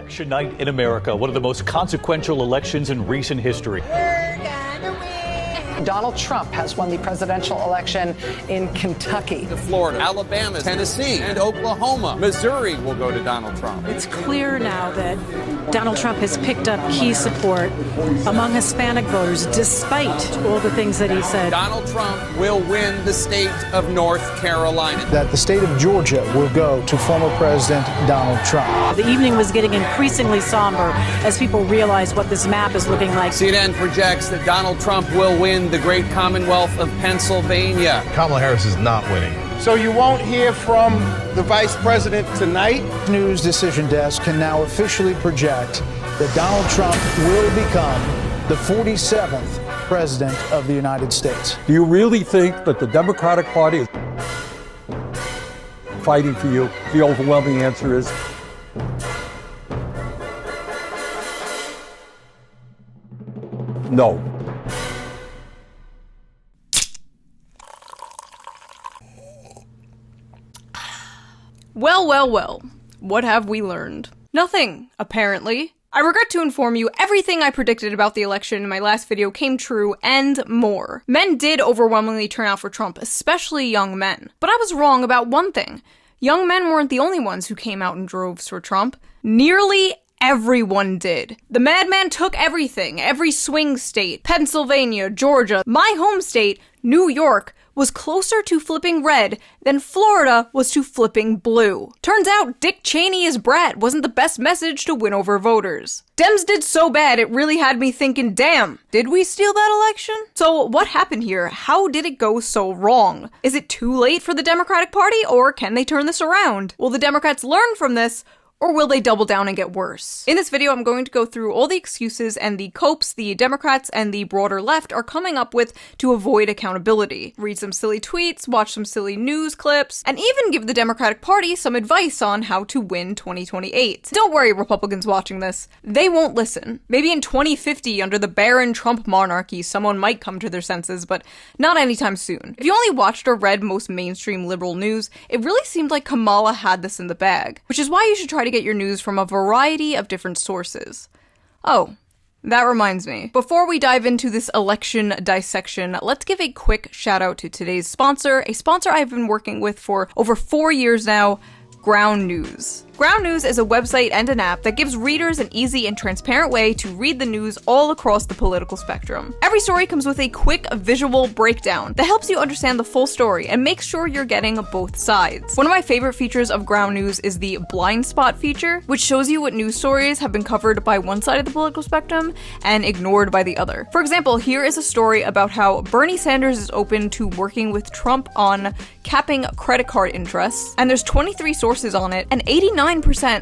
Election night in America, one of the most consequential elections in recent history. Donald Trump has won the presidential election in Kentucky. Florida, Alabama, Tennessee, and Oklahoma. Missouri will go to Donald Trump. It's clear now that Donald Trump has picked up key support among Hispanic voters, despite all the things that he said. Donald Trump will win the state of North Carolina. That the state of Georgia will go to former President Donald Trump. The evening was getting increasingly somber as people realized what this map is looking like. CNN projects that Donald Trump will win the great Commonwealth of Pennsylvania. Kamala Harris is not winning. So you won't hear from the vice president tonight? News Decision Desk can now officially project that Donald Trump will become the 47th president of the United States. Do you really think that the Democratic Party is fighting for you? The overwhelming answer is no. Well, well, well. What have we learned? Nothing, apparently. I regret to inform you, everything I predicted about the election in my last video came true, and more. Men did overwhelmingly turn out for Trump, especially young men. But I was wrong about one thing. Young men weren't the only ones who came out in droves for Trump. Nearly everyone did. The madman took everything, every swing state, Pennsylvania, Georgia, my home state, New York, was closer to flipping red than Florida was to flipping blue. Turns out Dick Cheney as Brat wasn't the best message to win over voters. Dems did so bad it really had me thinking, damn, did we steal that election? So what happened here? How did it go so wrong? Is it too late for the Democratic Party, or can they turn this around? Will the Democrats learn from this, or will they double down and get worse? In this video, I'm going to go through all the excuses and the copes the Democrats and the broader left are coming up with to avoid accountability. Read some silly tweets, watch some silly news clips, and even give the Democratic Party some advice on how to win 2028. Don't worry, Republicans watching this. They won't listen. Maybe in 2050, under the barren Trump monarchy, someone might come to their senses, but not anytime soon. If you only watched or read most mainstream liberal news, it really seemed like Kamala had this in the bag, which is why you should try to get your news from a variety of different sources. Oh, that reminds me. Before we dive into this election dissection, let's give a quick shout out to today's sponsor, a sponsor I've been working with for over 4 years now, Ground News. Ground News is a website and an app that gives readers an easy and transparent way to read the news all across the political spectrum. Every story comes with a quick visual breakdown that helps you understand the full story and makes sure you're getting both sides. One of my favorite features of Ground News is the blind spot feature, which shows you what news stories have been covered by one side of the political spectrum and ignored by the other. For example, here is a story about how Bernie Sanders is open to working with Trump on capping credit card interests, and there's 23 sources on it, and 89%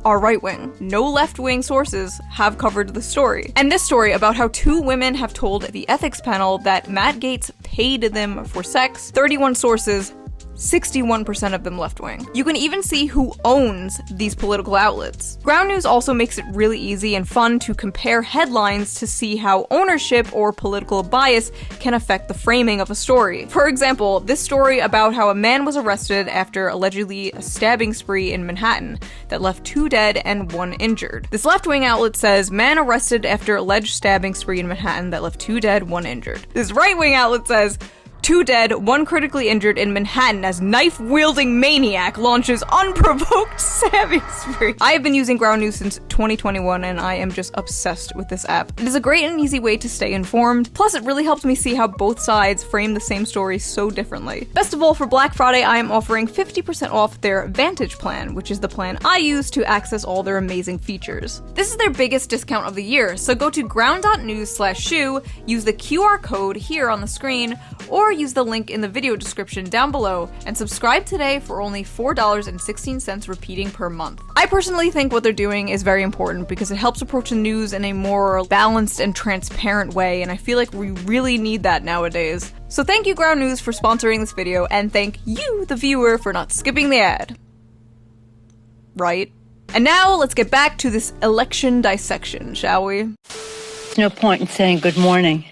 are right-wing. No left-wing sources have covered the story. And this story about how 2 women have told the ethics panel that Matt Gaetz paid them for sex, 31 sources, 61% of them left-wing. You can even see who owns these political outlets. Ground News also makes it really easy and fun to compare headlines to see how ownership or political bias can affect the framing of a story. For example, this story about how a man was arrested after allegedly a stabbing spree in Manhattan that left 2 dead and 1 injured. This left-wing outlet says, man arrested after alleged stabbing spree in Manhattan that left 2 dead, 1 injured. This right-wing outlet says, 2 dead, 1 critically injured in Manhattan as knife-wielding maniac launches unprovoked stabbing spree. I have been using Ground News since 2021 and I am just obsessed with this app. It is a great and easy way to stay informed, plus it really helps me see how both sides frame the same story so differently. Best of all, for Black Friday, I am offering 50% off their Vantage plan, which is the plan I use to access all their amazing features. This is their biggest discount of the year, so go to ground.news/shoe, use the QR code here on the screen, or use the link in the video description down below and subscribe today for only $4.16 repeating per month. I personally think what they're doing is very important because it helps approach the news in a more balanced and transparent way, and I feel like we really need that nowadays. So thank you, Ground News, for sponsoring this video, and thank you, the viewer, for not skipping the ad. Right? And now let's get back to this election dissection, shall we? There's no point in saying good morning,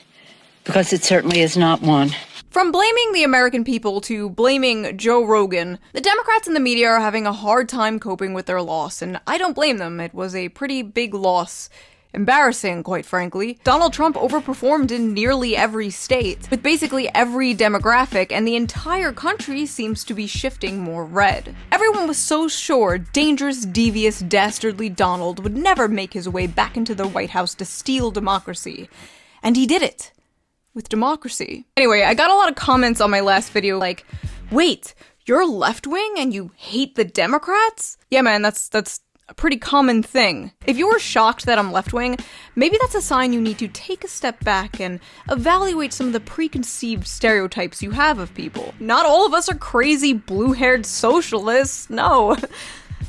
because it certainly is not one. From blaming the American people to blaming Joe Rogan, the Democrats and the media are having a hard time coping with their loss, and I don't blame them. It was a pretty big loss. Embarrassing, quite frankly. Donald Trump overperformed in nearly every state, with basically every demographic, and the entire country seems to be shifting more red. Everyone was so sure dangerous, devious, dastardly Donald would never make his way back into the White House to steal democracy. And he did it. With democracy. Anyway, I got a lot of comments on my last video like, wait, you're left-wing and you hate the Democrats? Yeah, man, that's a pretty common thing. If you were shocked that I'm left-wing, maybe that's a sign you need to take a step back and evaluate some of the preconceived stereotypes you have of people. Not all of us are crazy blue-haired socialists, no.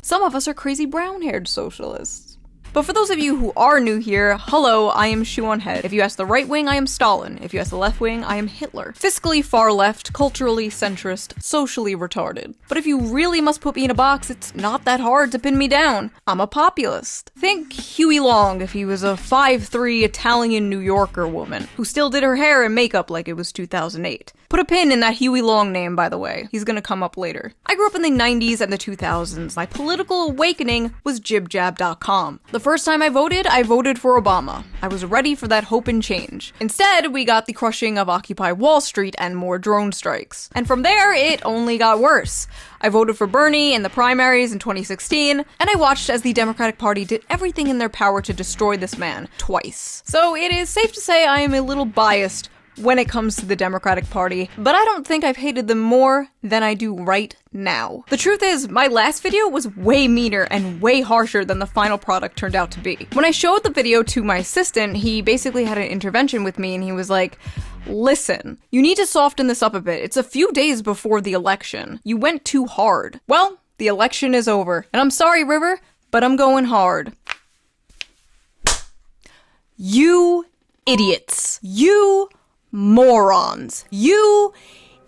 Some of us are crazy brown-haired socialists. But for those of you who are new here, hello, I am Shoe on Head. If you ask the right wing, I am Stalin. If you ask the left wing, I am Hitler. Fiscally far left, culturally centrist, socially retarded. But if you really must put me in a box, it's not that hard to pin me down. I'm a populist. Think Huey Long if he was a 5'3" Italian New Yorker woman who still did her hair and makeup like it was 2008. Put a pin in that Huey Long name, by the way. He's gonna come up later. I grew up in the 90s and the 2000s. My political awakening was JibJab.com. The first time I voted for Obama. I was ready for that hope and change. Instead, we got the crushing of Occupy Wall Street and more drone strikes. And from there, it only got worse. I voted for Bernie in the primaries in 2016, and I watched as the Democratic Party did everything in their power to destroy this man twice. So it is safe to say I am a little biased when it comes to the Democratic Party, but I don't think I've hated them more than I do right now. The truth is, my last video was way meaner and way harsher than the final product turned out to be. When I showed the video to my assistant, he basically had an intervention with me and he was like, listen, you need to soften this up a bit. It's a few days before the election. You went too hard. Well, the election is over. And I'm sorry, River, but I'm going hard. You idiots. You morons. You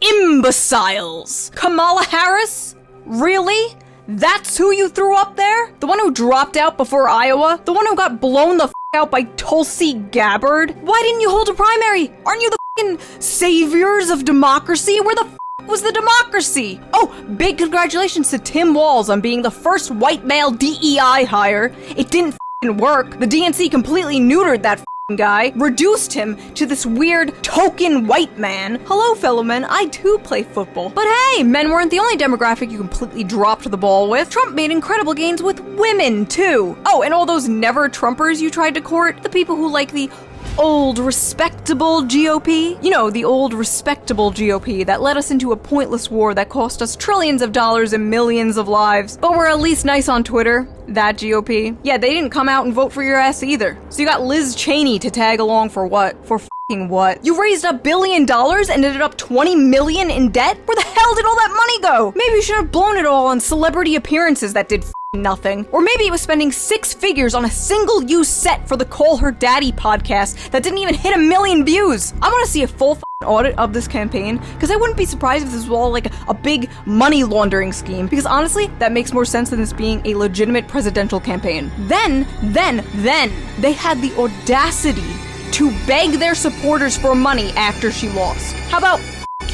imbeciles. Kamala Harris? Really? That's who you threw up there? The one who dropped out before Iowa? The one who got blown the f*** out by Tulsi Gabbard? Why didn't you hold a primary? Aren't you the f***ing saviors of democracy? Where the f*** was the democracy? Oh, big congratulations to Tim Walz on being the first white male DEI hire. It didn't f***ing work. The DNC completely neutered that guy, reduced him to this weird token white man. Hello, fellow men, I too play football. But hey, men weren't the only demographic you completely dropped the ball with. Trump made incredible gains with women, too. Oh, and all those never-Trumpers you tried to court, the people who like the old, respectable GOP? You know, the old, respectable GOP that led us into a pointless war that cost us trillions of dollars and millions of lives, but were at least nice on Twitter. That GOP. Yeah, they didn't come out and vote for your ass either. So you got Liz Cheney to tag along for what? For f***ing what? You raised $1 billion and ended up $20 million in debt? Where the hell did all that money go? Maybe you should have blown it all on celebrity appearances that did nothing. Or maybe it was spending 6 figures on a single-use set for the Call Her Daddy podcast that didn't even hit 1 million views. I want to see a full audit of this campaign, because I wouldn't be surprised if this was all like a big money laundering scheme, because honestly, that makes more sense than this being a legitimate presidential campaign. Then, they had the audacity to beg their supporters for money after she lost. How about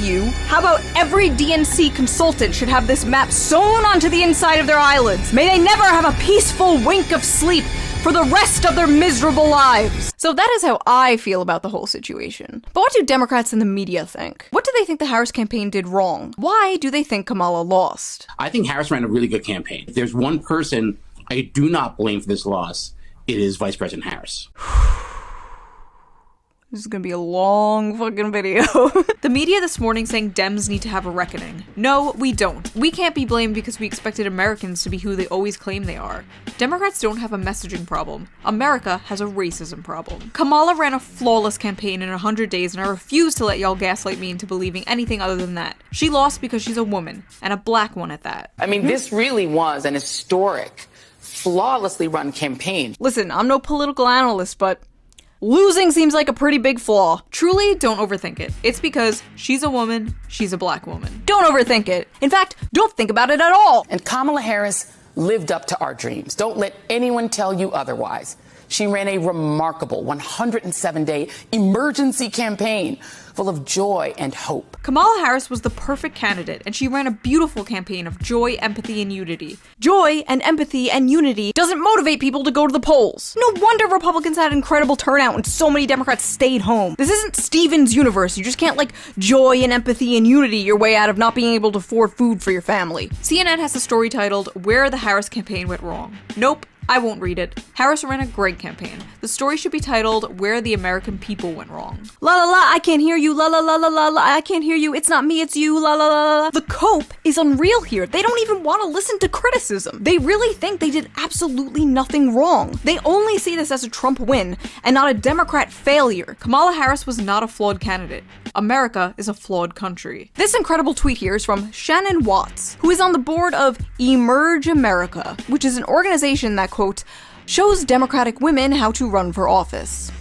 you? How about every DNC consultant should have this map sewn onto the inside of their eyelids? May they never have a peaceful wink of sleep for the rest of their miserable lives. So that is how I feel about the whole situation. But what do Democrats and the media think? What do they think the Harris campaign did wrong? Why do they think Kamala lost? I think Harris ran a really good campaign. If there's one person I do not blame for this loss, it is Vice President Harris. This is gonna be a long fucking video. The media this morning saying Dems need to have a reckoning. No, we don't. We can't be blamed because we expected Americans to be who they always claim they are. Democrats don't have a messaging problem. America has a racism problem. Kamala ran a flawless campaign in 100 days, and I refuse to let y'all gaslight me into believing anything other than that. She lost because she's a woman, and a black one at that. I mean, this really was an historic, flawlessly run campaign. Listen, I'm no political analyst, but losing seems like a pretty big flaw. Truly, don't overthink it. It's because she's a woman, she's a black woman. Don't overthink it. In fact, don't think about it at all. And Kamala Harris lived up to our dreams. Don't let anyone tell you otherwise. She ran a remarkable 107-day emergency campaign full of joy and hope. Kamala Harris was the perfect candidate, and she ran a beautiful campaign of joy, empathy, and unity. Joy and empathy and unity doesn't motivate people to go to the polls. No wonder Republicans had incredible turnout and so many Democrats stayed home. This isn't Steven's universe. You just can't, joy and empathy and unity your way out of not being able to afford food for your family. CNN has a story titled, "Where the Harris Campaign Went Wrong." Nope. I won't read it. Harris ran a great campaign. The story should be titled, "Where the American People Went Wrong." La la la, I can't hear you. La la la la la la, I can't hear you. It's not me, it's you. La la la la. The cope is unreal here. They don't even want to listen to criticism. They really think they did absolutely nothing wrong. They only see this as a Trump win and not a Democrat failure. Kamala Harris was not a flawed candidate. America is a flawed country. This incredible tweet here is from Shannon Watts, who is on the board of Emerge America, which is an organization that, quote, shows Democratic women how to run for office.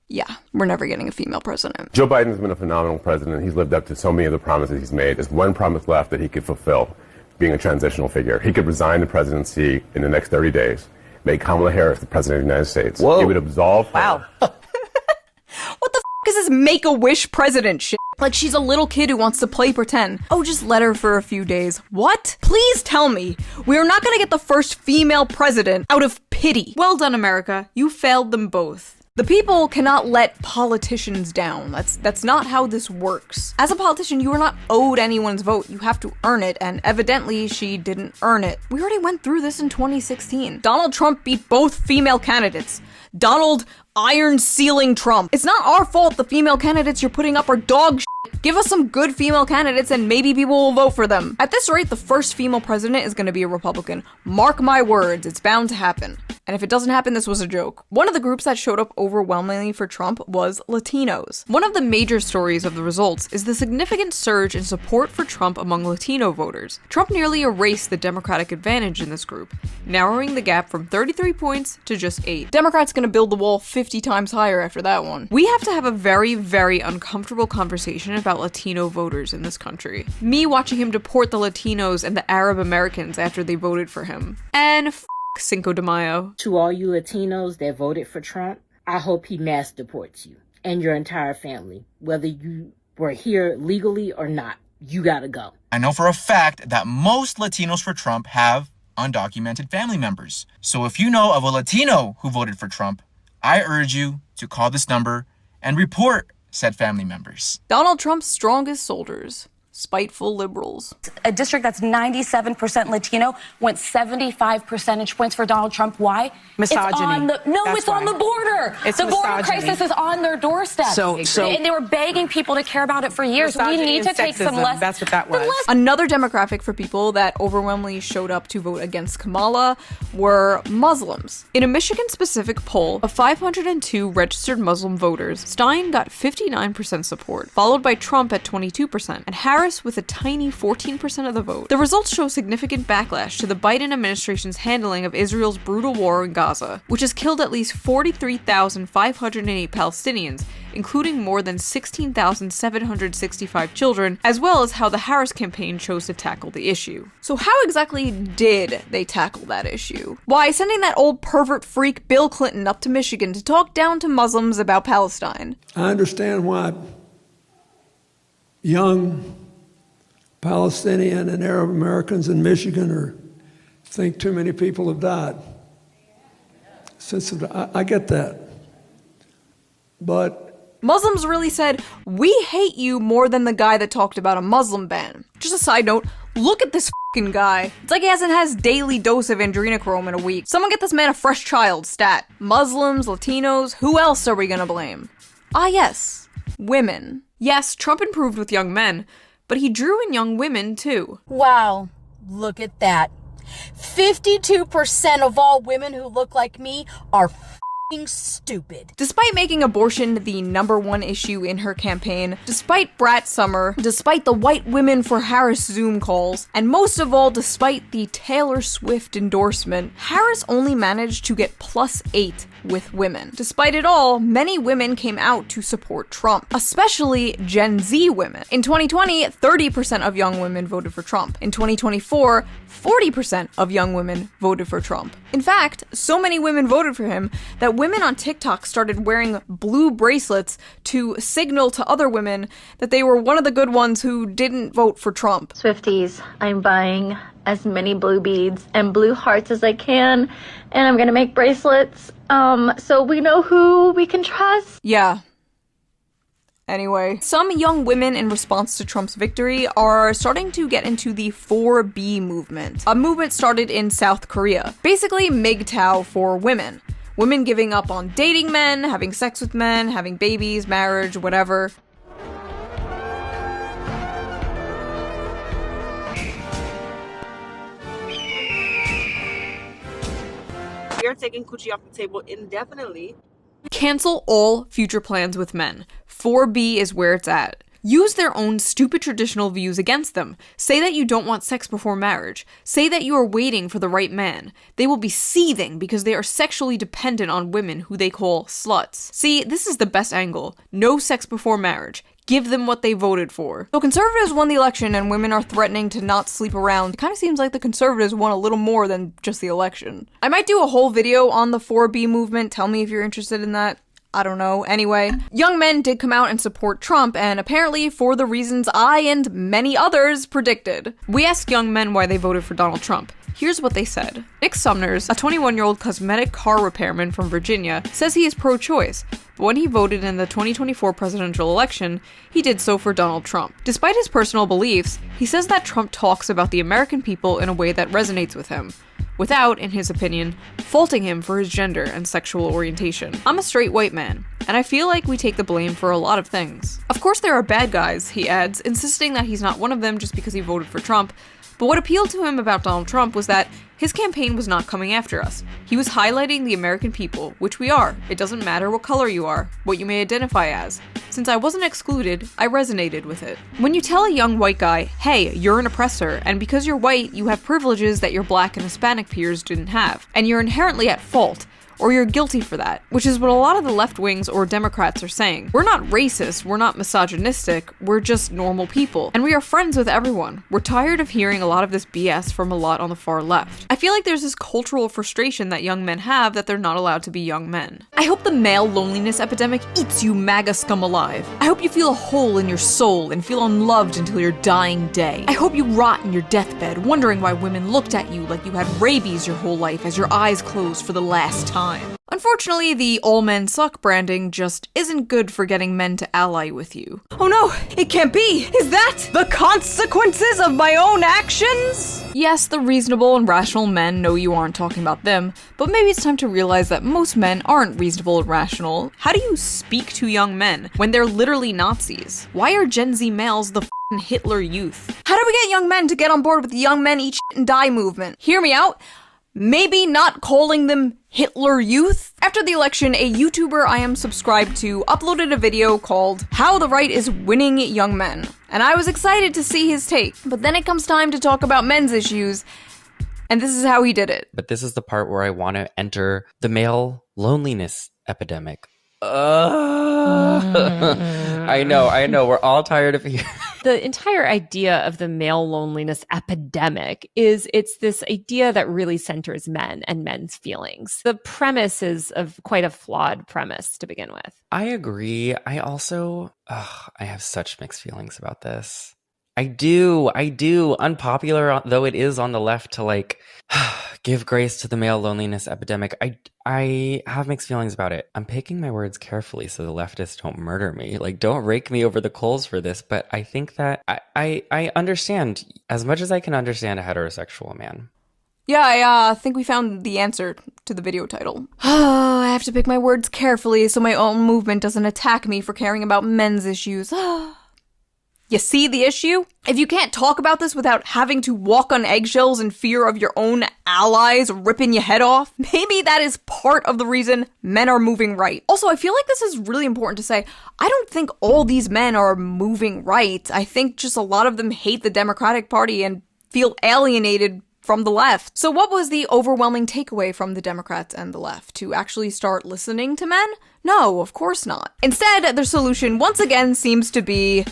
Yeah, we're never getting a female president. Joe Biden's been a phenomenal president. He's lived up to so many of the promises he's made. There's one promise left that he could fulfill, being a transitional figure. He could resign the presidency in the next 30 days, make Kamala Harris the president of the United States. Whoa. He would absolve her. Wow. What the is this Make-A-Wish president shit? Like she's a little kid who wants to play pretend. Oh, just let her for a few days. What? Please tell me we are not gonna get the first female president out of pity. Well done, America. You failed them both. The people cannot let politicians down. That's not how this works. As a politician, you are not owed anyone's vote. You have to earn it, and evidently she didn't earn it. We already went through this in 2016. Donald Trump beat both female candidates. Donald Iron Ceiling Trump. It's not our fault the female candidates you're putting up are dog shit. Give us some good female candidates and maybe people will vote for them. At this rate, the first female president is going to be a Republican. Mark my words, it's bound to happen. And if it doesn't happen, this was a joke. One of the groups that showed up overwhelmingly for Trump was Latinos. One of the major stories of the results is the significant surge in support for Trump among Latino voters. Trump nearly erased the Democratic advantage in this group, narrowing the gap from 33 points to just 8. Democrats gonna build the wall 50 times higher after that one. We have to have a very, very uncomfortable conversation about Latino voters in this country. Me watching him deport the Latinos and the Arab Americans after they voted for him. And Cinco de Mayo. To all you Latinos that voted for Trump, I hope he mass deports you and your entire family. Whether you were here legally or not, you gotta go. I know for a fact that most Latinos for Trump have undocumented family members. So if you know of a Latino who voted for Trump, I urge you to call this number and report said family members. Donald Trump's strongest soldiers. Spiteful liberals. A district that's 97% Latino went 75 percentage points for Donald Trump. Why? Misogyny. It's on the border. It's the border misogyny. crisis is on their doorstep. And they were begging people to care about it for years. We need to take some less. That's what that was. Another demographic for people that overwhelmingly showed up to vote against Kamala were Muslims. In a Michigan-specific poll of 502 registered Muslim voters, Stein got 59% support, followed by Trump at 22%, and Harris with a tiny 14% of the vote. The results show significant backlash to the Biden administration's handling of Israel's brutal war in Gaza, which has killed at least 43,508 Palestinians, including more than 16,765 children, as well as how the Harris campaign chose to tackle the issue. So how exactly did they tackle that issue? Why, sending that old pervert freak Bill Clinton up to Michigan to talk down to Muslims about Palestine. I understand why young Palestinian and Arab Americans in Michigan think too many people have died. I get that. But Muslims really said, we hate you more than the guy that talked about a Muslim ban. Just a side note, look at this fucking guy. It's like he hasn't had his daily dose of adrenochrome in a week. Someone get this man a fresh child, stat. Muslims, Latinos, who else are we gonna blame? Ah yes, women. Yes, Trump improved with young men, but he drew in young women too. Wow, look at that. 52% of all women who look like me are f***ing stupid. Despite making abortion the #1 issue in her campaign, despite Brat Summer, despite the white women for Harris Zoom calls, and most of all despite the Taylor Swift endorsement, Harris only managed to get +8 with women. Despite it all, many women came out to support Trump, especially Gen Z women. In 2020, 30% of young women voted for Trump. In 2024, 40% of young women voted for Trump. In fact, so many women voted for him that women on TikTok started wearing blue bracelets to signal to other women that they were one of the good ones who didn't vote for Trump. Swifties, I'm buying as many blue beads and blue hearts as I can, and I'm gonna make bracelets, so we know who we can trust. Yeah. Anyway, some young women in response to Trump's victory are starting to get into the 4B movement, a movement started in South Korea. Basically, MGTOW for women. Women giving up on dating men, having sex with men, having babies, marriage, whatever. We are taking coochie off the table indefinitely. Cancel all future plans with men. 4B is where it's at. Use their own stupid traditional views against them. Say that you don't want sex before marriage. Say that you are waiting for the right man. They will be seething because they are sexually dependent on women who they call sluts. See, this is the best angle. No sex before marriage. Give them what they voted for. So conservatives won the election and women are threatening to not sleep around. It kind of seems like the conservatives won a little more than just the election. I might do a whole video on the 4B movement. Tell me if you're interested in that. I don't know. Anyway, young men did come out and support Trump, and apparently for the reasons I and many others predicted. We asked young men why they voted for Donald Trump. Here's what they said. Nick Sumners, a 21-year-old cosmetic car repairman from Virginia, says he is pro-choice, but when he voted in the 2024 presidential election, he did so for Donald Trump. Despite his personal beliefs, he says that Trump talks about the American people in a way that resonates with him, without, in his opinion, faulting him for his gender and sexual orientation. I'm a straight white man, and I feel like we take the blame for a lot of things. Of course there are bad guys, he adds, insisting that he's not one of them just because he voted for Trump, but what appealed to him about Donald Trump was that his campaign was not coming after us. He was highlighting the American people, which we are. It doesn't matter what color you are, what you may identify as. Since I wasn't excluded, I resonated with it. When you tell a young white guy, hey, you're an oppressor, and because you're white, you have privileges that your black and Hispanic peers didn't have, and you're inherently at fault, or you're guilty for that, which is what a lot of the left wings or Democrats are saying. We're not racist, we're not misogynistic, we're just normal people, and we are friends with everyone. We're tired of hearing a lot of this BS from a lot on the far left. I feel like there's this cultural frustration that young men have that they're not allowed to be young men. I hope the male loneliness epidemic eats you MAGA scum alive. I hope you feel a hole in your soul and feel unloved until your dying day. I hope you rot in your deathbed wondering why women looked at you like you had rabies your whole life as your eyes closed for the last time. Unfortunately, the all men suck branding just isn't good for getting men to ally with you. Oh no, it can't be! Is that the consequences of my own actions? Yes, the reasonable and rational men know you aren't talking about them, but maybe it's time to realize that most men aren't reasonable and rational. How do you speak to young men when they're literally Nazis? Why are Gen Z males the f***ing Hitler youth? How do we get young men to get on board with the young men eat shit and die movement? Hear me out. Maybe not calling them Hitler Youth? After the election, a YouTuber I am subscribed to uploaded a video called How the Right is Winning Young Men, and I was excited to see his take. But then it comes time to talk about men's issues, and this is how he did it. But this is the part where I want to enter the male loneliness epidemic. I know, we're all tired of hearing. The entire idea of the male loneliness epidemic is it's this idea that really centers men and men's feelings. The premise is of quite a flawed premise to begin with. I agree. I also, I have such mixed feelings about this. I do. Unpopular though it is on the left to like give grace to the male loneliness epidemic. I have mixed feelings about it. I'm picking my words carefully so the leftists don't murder me. Like, don't rake me over the coals for this. But I think that I understand as much as I can understand a heterosexual man. Yeah, I think we found the answer to the video title. I have to pick my words carefully so my own movement doesn't attack me for caring about men's issues. You see the issue? If you can't talk about this without having to walk on eggshells in fear of your own allies ripping your head off, maybe that is part of the reason men are moving right. Also, I feel like this is really important to say. I don't think all these men are moving right. I think just a lot of them hate the Democratic Party and feel alienated from the left. So what was the overwhelming takeaway from the Democrats and the left? To actually start listening to men? No, of course not. Instead, their solution once again seems to be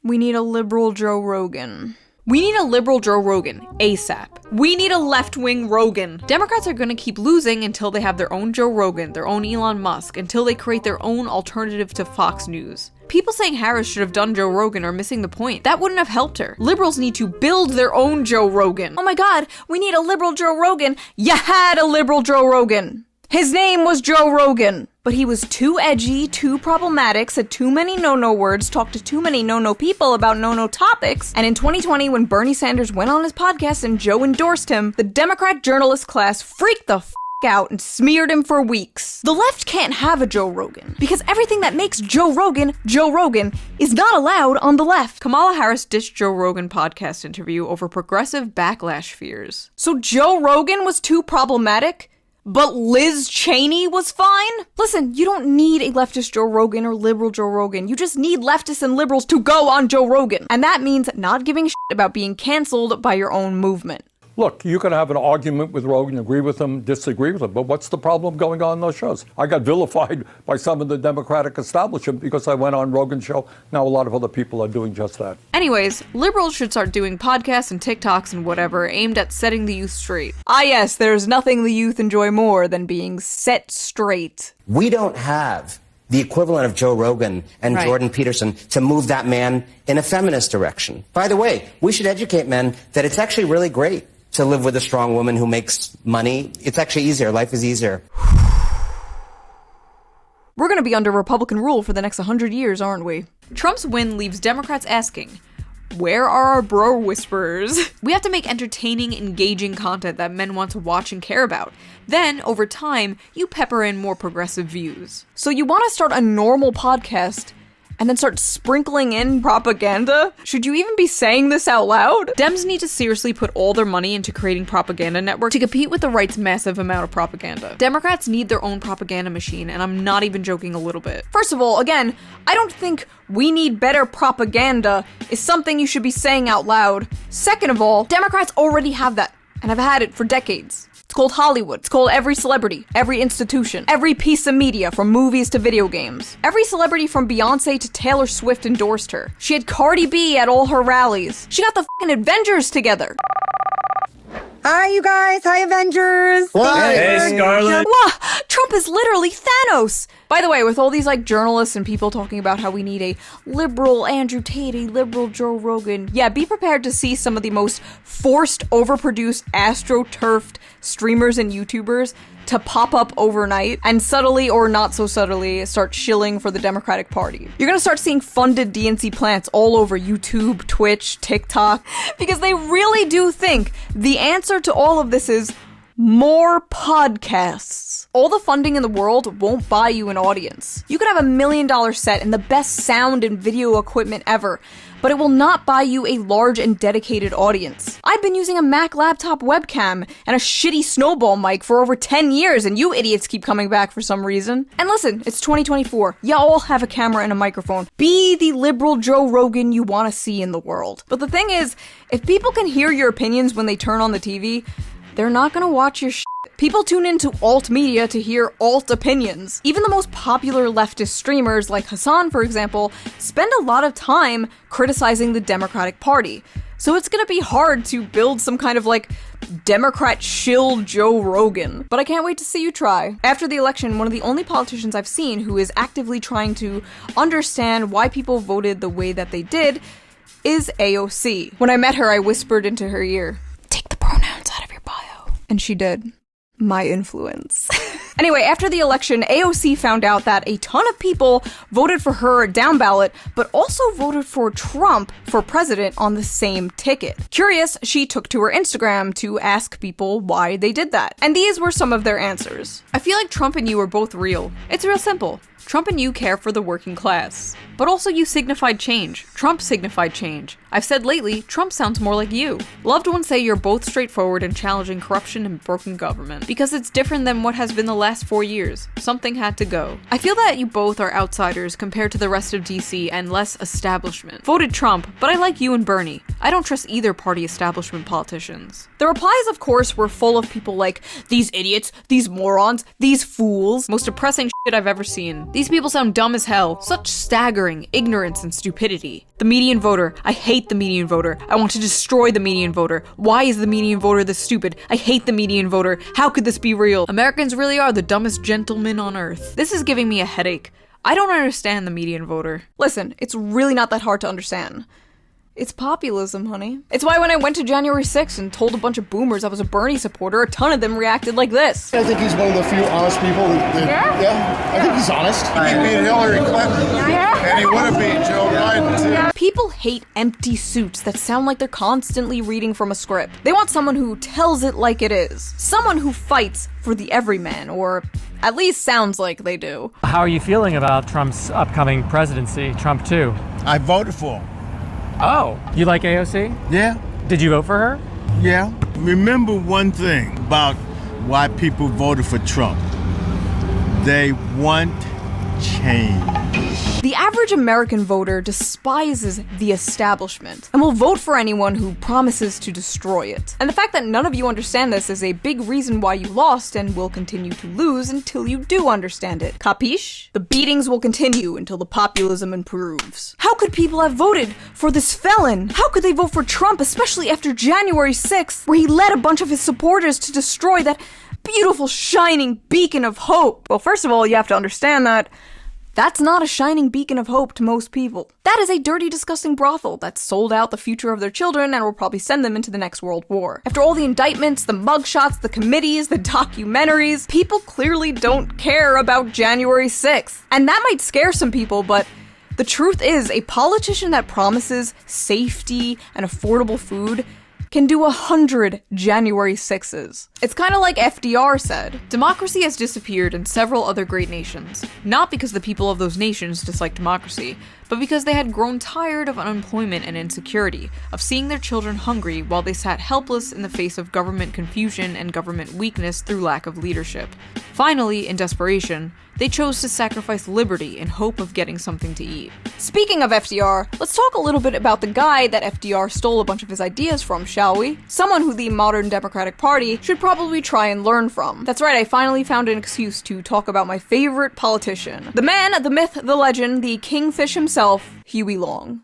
we need a liberal Joe Rogan. We need a liberal Joe Rogan, ASAP. We need a left-wing Rogan. Democrats are gonna keep losing until they have their own Joe Rogan, their own Elon Musk, until they create their own alternative to Fox News. People saying Harris should have done Joe Rogan are missing the point. That wouldn't have helped her. Liberals need to build their own Joe Rogan. Oh my god, we need a liberal Joe Rogan. You had a liberal Joe Rogan. His name was Joe Rogan. But he was too edgy, too problematic, said too many no-no words, talked to too many no-no people about no-no topics, and in 2020, when Bernie Sanders went on his podcast and Joe endorsed him, the Democrat journalist class freaked the out and smeared him for weeks. The left can't have a Joe Rogan, because everything that makes Joe Rogan, is not allowed on the left. Kamala Harris ditched Joe Rogan podcast interview over progressive backlash fears. So Joe Rogan was too problematic? But Liz Cheney was fine? Listen, you don't need a leftist Joe Rogan or liberal Joe Rogan. You just need leftists and liberals to go on Joe Rogan. And that means not giving a shit about being canceled by your own movement. Look, you can have an argument with Rogan, agree with him, disagree with him, but what's the problem going on those shows? I got vilified by some of the Democratic establishment because I went on Rogan's show. Now a lot of other people are doing just that. Anyways, liberals should start doing podcasts and TikToks and whatever aimed at setting the youth straight. Ah yes, there's nothing the youth enjoy more than being set straight. We don't have the equivalent of Joe Rogan and Jordan Peterson to move that man in a feminist direction. By the way, we should educate men that it's actually really great to live with a strong woman who makes money. It's actually easier. Life is easier. We're gonna be under Republican rule for the next 100 years, aren't we? Trump's win leaves Democrats asking, where are our bro whisperers? We have to make entertaining, engaging content that men want to watch and care about. Then, over time, you pepper in more progressive views. So you want to start a normal podcast and then start sprinkling in propaganda? Should you even be saying this out loud? Dems need to seriously put all their money into creating propaganda network to compete with the right's massive amount of propaganda. Democrats need their own propaganda machine, and I'm not even joking a little bit. First of all, again, I don't think we need better propaganda is something you should be saying out loud. Second of all, Democrats already have that, and have had it for decades. It's called Hollywood. It's called every celebrity, every institution, every piece of media, from movies to video games. Every celebrity from Beyonce to Taylor Swift endorsed her. She had Cardi B at all her rallies. She got the fucking Avengers together. Hi, you guys. Hi, Avengers. Hey, Scarlett. Wow, Trump is literally Thanos. By the way, with all these journalists and people talking about how we need a liberal Andrew Tate, a liberal Joe Rogan, yeah, be prepared to see some of the most forced, overproduced, astroturfed streamers and YouTubers to pop up overnight and subtly or not so subtly start shilling for the Democratic Party. You're gonna start seeing funded DNC plants all over YouTube, Twitch, TikTok, because they really do think the answer to all of this is more podcasts. All the funding in the world won't buy you an audience. You could have $1 million set and the best sound and video equipment ever, but it will not buy you a large and dedicated audience. I've been using a Mac laptop webcam and a shitty snowball mic for over 10 years, and you idiots keep coming back for some reason. And listen, it's 2024. Y'all have a camera and a microphone. Be the liberal Joe Rogan you want to see in the world. But the thing is, if people can hear your opinions when they turn on the TV, they're not gonna watch your shit. People tune into alt media to hear alt opinions. Even the most popular leftist streamers, like Hassan for example, spend a lot of time criticizing the Democratic Party. So it's gonna be hard to build some kind of Democrat shill Joe Rogan. But I can't wait to see you try. After the election, one of the only politicians I've seen who is actively trying to understand why people voted the way that they did is AOC. When I met her, I whispered into her ear, "Take the pronouns out of your bio." And she did. My influence. Anyway, after the election, AOC found out that a ton of people voted for her down ballot, but also voted for Trump for president on the same ticket. Curious, she took to her Instagram to ask people why they did that. And these were some of their answers. I feel like Trump and you are both real. It's real simple. Trump and you care for the working class. But also you signified change. Trump signified change. I've said lately, Trump sounds more like you. Loved ones say you're both straightforward in challenging corruption and broken government. Because it's different than what has been the last 4 years. Something had to go. I feel that you both are outsiders compared to the rest of DC and less establishment. Voted Trump, but I like you and Bernie. I don't trust either party establishment politicians. The replies, of course, were full of people like, these idiots, these morons, these fools. Most depressing shit I've ever seen. These people sound dumb as hell. Such staggering ignorance and stupidity. The median voter. I hate the median voter. I want to destroy the median voter. Why is the median voter this stupid? I hate the median voter. How could this be real? Americans really are the dumbest gentlemen on earth. This is giving me a headache. I don't understand the median voter. Listen, it's really not that hard to understand. It's populism, honey. It's why when I went to January 6th and told a bunch of boomers I was a Bernie supporter, a ton of them reacted like this. I think he's one of the few honest people I think he's honest. He beat Hillary Clinton, and he would have beat Joe Biden, too. People hate empty suits that sound like they're constantly reading from a script. They want someone who tells it like it is. Someone who fights for the everyman, or at least sounds like they do. How are you feeling about Trump's upcoming presidency, Trump 2? I voted for him. Oh, you like AOC? Yeah. Did you vote for her? Yeah. Remember one thing about why people voted for Trump. They want change. The average American voter despises the establishment and will vote for anyone who promises to destroy it. And the fact that none of you understand this is a big reason why you lost and will continue to lose until you do understand it. Capiche? The beatings will continue until the populism improves. How could people have voted for this felon? How could they vote for Trump, especially after January 6th, where he led a bunch of his supporters to destroy that beautiful, shining beacon of hope? Well, first of all, you have to understand that that's not a shining beacon of hope to most people. That is a dirty, disgusting brothel that sold out the future of their children and will probably send them into the next World War. After all the indictments, the mugshots, the committees, the documentaries, people clearly don't care about January 6th. And that might scare some people, but the truth is, a politician that promises safety and affordable food can do 100 January 6s. It's kind of like FDR said. Democracy has disappeared in several other great nations, not because the people of those nations dislike democracy, but because they had grown tired of unemployment and insecurity, of seeing their children hungry while they sat helpless in the face of government confusion and government weakness through lack of leadership. Finally, in desperation, they chose to sacrifice liberty in hope of getting something to eat. Speaking of FDR, let's talk a little bit about the guy that FDR stole a bunch of his ideas from, shall we? Someone who the modern Democratic Party should probably try and learn from. That's right, I finally found an excuse to talk about my favorite politician. The man, the myth, the legend, the kingfish himself, Huey Long.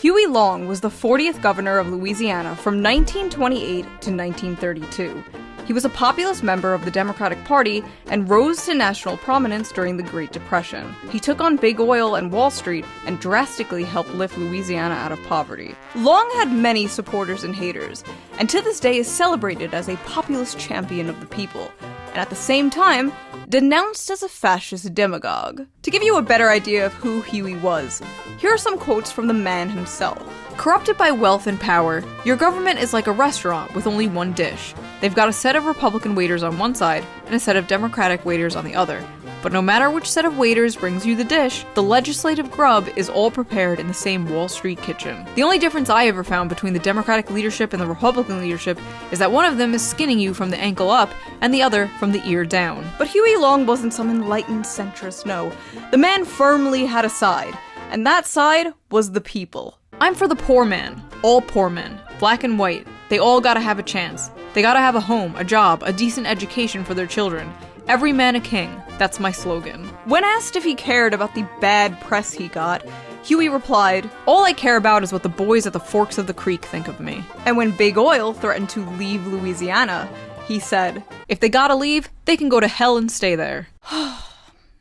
Huey Long was the 40th governor of Louisiana from 1928 to 1932. He was a populist member of the Democratic Party and rose to national prominence during the Great Depression. He took on big oil and Wall Street and drastically helped lift Louisiana out of poverty. Long had many supporters and haters, and to this day is celebrated as a populist champion of the people, and at the same time, denounced as a fascist demagogue. To give you a better idea of who Huey was, here are some quotes from the man himself. Corrupted by wealth and power, your government is like a restaurant with only one dish. They've got a set of Republican waiters on one side and a set of Democratic waiters on the other. But no matter which set of waiters brings you the dish, the legislative grub is all prepared in the same Wall Street kitchen. The only difference I ever found between the Democratic leadership and the Republican leadership is that one of them is skinning you from the ankle up and the other from the ear down. But Huey Long wasn't some enlightened centrist, no. The man firmly had a side, and that side was the people. I'm for the poor man. All poor men. Black and white. They all gotta have a chance. They gotta have a home, a job, a decent education for their children. Every man a king. That's my slogan. When asked if he cared about the bad press he got, Huey replied, "All I care about is what the boys at the forks of the creek think of me." And when Big Oil threatened to leave Louisiana, he said, "If they gotta leave, they can go to hell and stay there."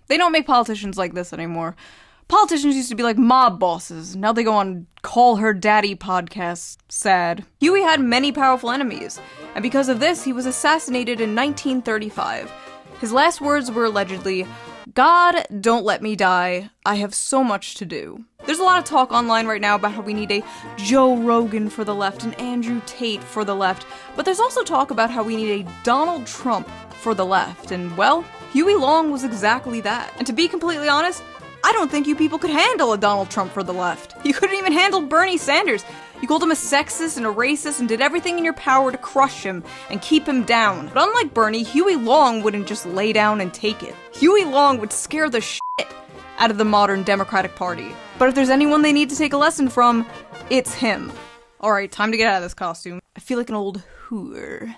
They don't make politicians like this anymore. Politicians used to be like mob bosses. Now they go on Call Her Daddy podcasts. Sad. Huey had many powerful enemies, and because of this, he was assassinated in 1935. His last words were allegedly, "God, don't let me die. I have so much to do." There's a lot of talk online right now about how we need a Joe Rogan for the left and Andrew Tate for the left, but there's also talk about how we need a Donald Trump for the left, and well, Huey Long was exactly that. And to be completely honest, I don't think you people could handle a Donald Trump for the left. You couldn't even handle Bernie Sanders. You called him a sexist and a racist and did everything in your power to crush him and keep him down. But unlike Bernie, Huey Long wouldn't just lay down and take it. Huey Long would scare the shit out of the modern Democratic Party. But if there's anyone they need to take a lesson from, it's him. Alright, time to get out of this costume. I feel like an old hooer.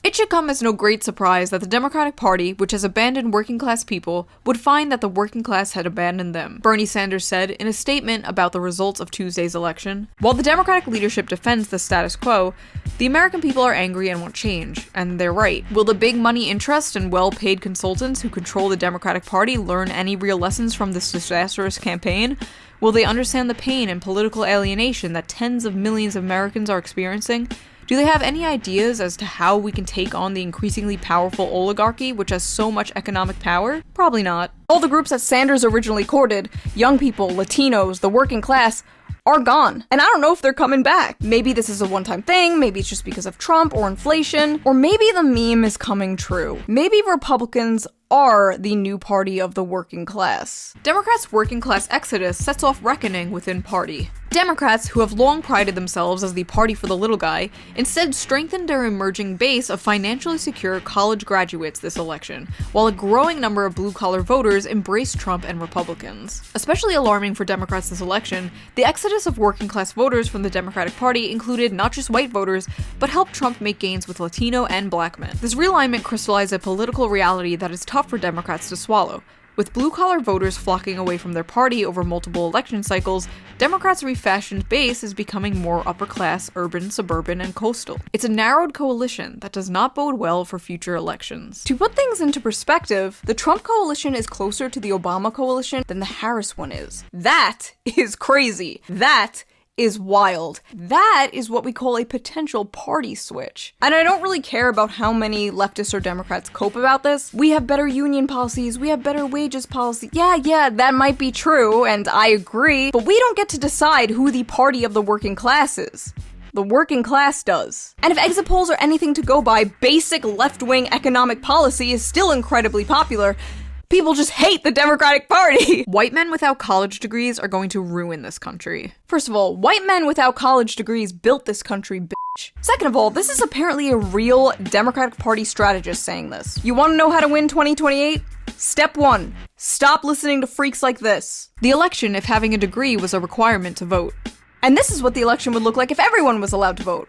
It should come as no great surprise that the Democratic Party, which has abandoned working class people, would find that the working class had abandoned them. Bernie Sanders said in a statement about the results of Tuesday's election, "While the Democratic leadership defends the status quo, the American people are angry and want change, and they're right. Will the big money interest and well-paid consultants who control the Democratic Party learn any real lessons from this disastrous campaign? Will they understand the pain and political alienation that tens of millions of Americans are experiencing? Do they have any ideas as to how we can take on the increasingly powerful oligarchy which has so much economic power? Probably not. All the groups that Sanders originally courted, young people, Latinos, the working class, are gone. And I don't know if they're coming back. Maybe this is a one-time thing, maybe it's just because of Trump or inflation, or maybe the meme is coming true. Maybe Republicans are the new party of the working class. Democrats' working class exodus sets off reckoning within party. Democrats, who have long prided themselves as the party for the little guy, instead strengthened their emerging base of financially secure college graduates this election, while a growing number of blue-collar voters embraced Trump and Republicans. Especially alarming for Democrats this election, the exodus of working-class voters from the Democratic Party included not just white voters, but helped Trump make gains with Latino and black men. This realignment crystallized a political reality that is tough for Democrats to swallow. With blue-collar voters flocking away from their party over multiple election cycles, Democrats' refashioned base is becoming more upper-class, urban, suburban, and coastal. It's a narrowed coalition that does not bode well for future elections. To put things into perspective, the Trump coalition is closer to the Obama coalition than the Harris one is. That is crazy. That is wild. That is what we call a potential party switch. And I don't really care about how many leftists or Democrats cope about this. We have better union policies, we have better wages policy. Yeah, that might be true, and I agree, but we don't get to decide who the party of the working class is. The working class does. And if exit polls are anything to go by, basic left-wing economic policy is still incredibly popular. People just hate the Democratic Party. White men without college degrees are going to ruin this country. First of all, white men without college degrees built this country, bitch. Second of all, this is apparently a real Democratic Party strategist saying this. You want to know how to win 2028? Step 1. Stop listening to freaks like this. The election, if having a degree was a requirement to vote. And this is what the election would look like if everyone was allowed to vote.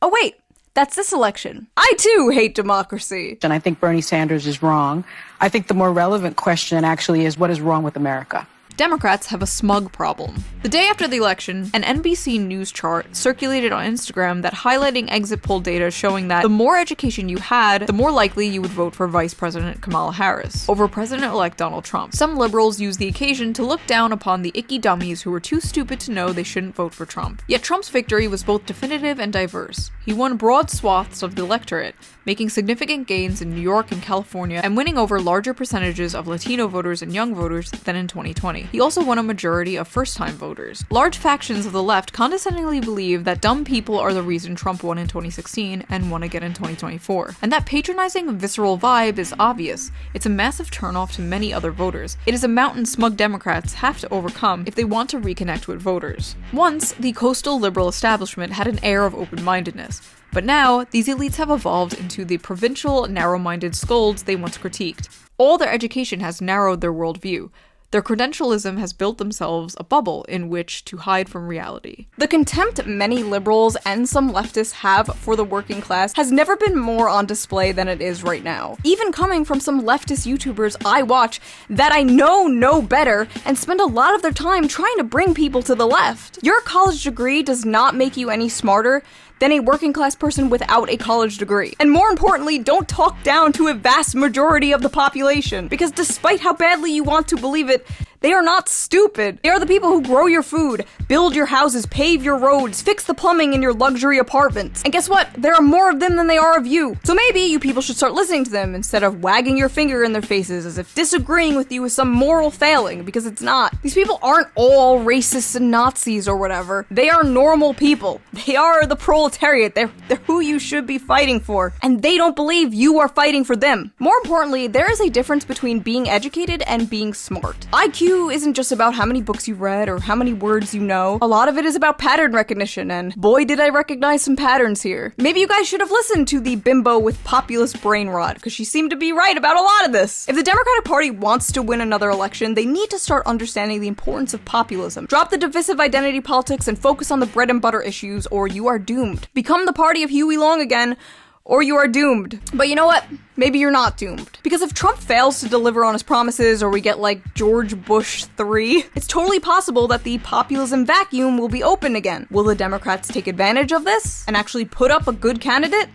Oh wait. That's this election. I too hate democracy. And I think Bernie Sanders is wrong. I think the more relevant question actually is what is wrong with America? Democrats have a smug problem. The day after the election, an NBC News chart circulated on Instagram that highlighting exit poll data showing that the more education you had, the more likely you would vote for Vice President Kamala Harris over President-elect Donald Trump. Some liberals used the occasion to look down upon the icky dummies who were too stupid to know they shouldn't vote for Trump. Yet Trump's victory was both definitive and diverse. He won broad swaths of the electorate, making significant gains in New York and California, and winning over larger percentages of Latino voters and young voters than in 2020. He also won a majority of first-time voters. Large factions of the left condescendingly believe that dumb people are the reason Trump won in 2016 and won again in 2024. And that patronizing, visceral vibe is obvious. It's a massive turnoff to many other voters. It is a mountain smug Democrats have to overcome if they want to reconnect with voters. Once, the coastal liberal establishment had an air of open-mindedness. But now, these elites have evolved into the provincial, narrow-minded scolds they once critiqued. All their education has narrowed their worldview. Their credentialism has built themselves a bubble in which to hide from reality. The contempt many liberals and some leftists have for the working class has never been more on display than it is right now. Even coming from some leftist YouTubers I watch that I know better and spend a lot of their time trying to bring people to the left. Your college degree does not make you any smarter than a working class person without a college degree. And more importantly, don't talk down to a vast majority of the population, because despite how badly you want to believe it, they are not stupid. They are the people who grow your food, build your houses, pave your roads, fix the plumbing in your luxury apartments. And guess what? There are more of them than there are of you. So maybe you people should start listening to them instead of wagging your finger in their faces as if disagreeing with you is some moral failing, because it's not. These people aren't all racists and Nazis or whatever. They are normal people. They are the proletariat. They're who you should be fighting for. And they don't believe you are fighting for them. More importantly, there is a difference between being educated and being smart. IQ isn't just about how many books you read or how many words you know. A lot of it is about pattern recognition, and boy did I recognize some patterns here. Maybe you guys should have listened to the bimbo with populist brain rot, because she seemed to be right about a lot of this. If the Democratic Party wants to win another election, they need to start understanding the importance of populism. Drop the divisive identity politics and focus on the bread and butter issues, or you are doomed. Become the party of Huey Long again, or you are doomed. But you know what? Maybe you're not doomed. Because if Trump fails to deliver on his promises, or we get like George Bush 3, it's totally possible that the populism vacuum will be open again. Will the Democrats take advantage of this and actually put up a good candidate?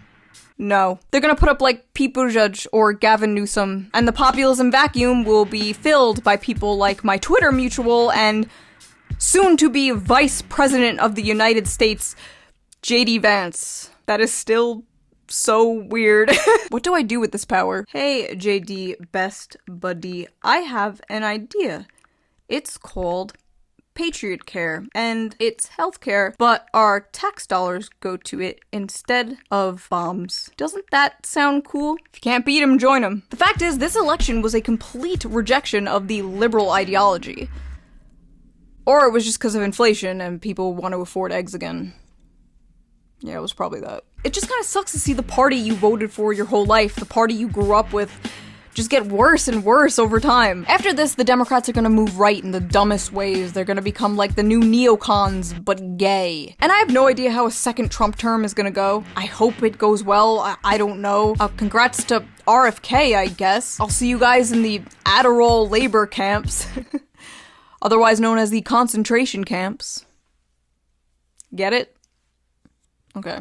No. They're gonna put up like Pete Buttigieg or Gavin Newsom, and the populism vacuum will be filled by people like my Twitter mutual and soon to be Vice President of the United States, JD Vance. That is still so weird. What do I do with this power? Hey, JD, best buddy, I have an idea. It's called Patriot Care, and it's healthcare, but our tax dollars go to it instead of bombs. Doesn't that sound cool? If you can't beat 'em, join 'em. The fact is, this election was a complete rejection of the liberal ideology. Or it was just because of inflation and people want to afford eggs again. Yeah, it was probably that. It just kind of sucks to see the party you voted for your whole life, the party you grew up with, just get worse and worse over time. After this, the Democrats are gonna move right in the dumbest ways. They're gonna become like the new neocons, but gay. And I have no idea how a second Trump term is gonna go. I hope it goes well. I don't know. Congrats to RFK, I guess. I'll see you guys in the Adderall labor camps. Otherwise known as the concentration camps. Get it? Okay.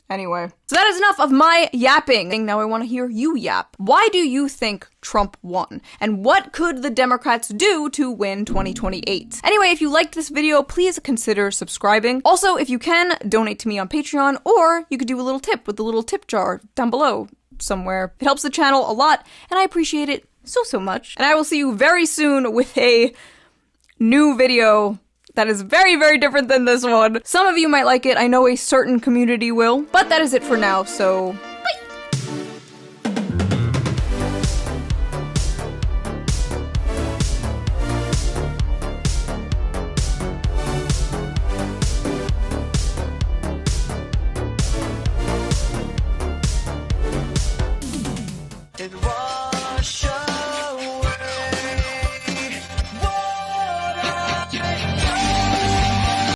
Anyway, so that is enough of my yapping. Now I want to hear you yap. Why do you think Trump won? And what could the Democrats do to win 2028? Anyway, if you liked this video, please consider subscribing. Also, if you can, donate to me on Patreon, or you could do a little tip with the little tip jar down below somewhere. It helps the channel a lot, and I appreciate it so much. And I will see you very soon with a new video that is very, very different than this one. Some of you might like it. I know a certain community will. But that is it for now, so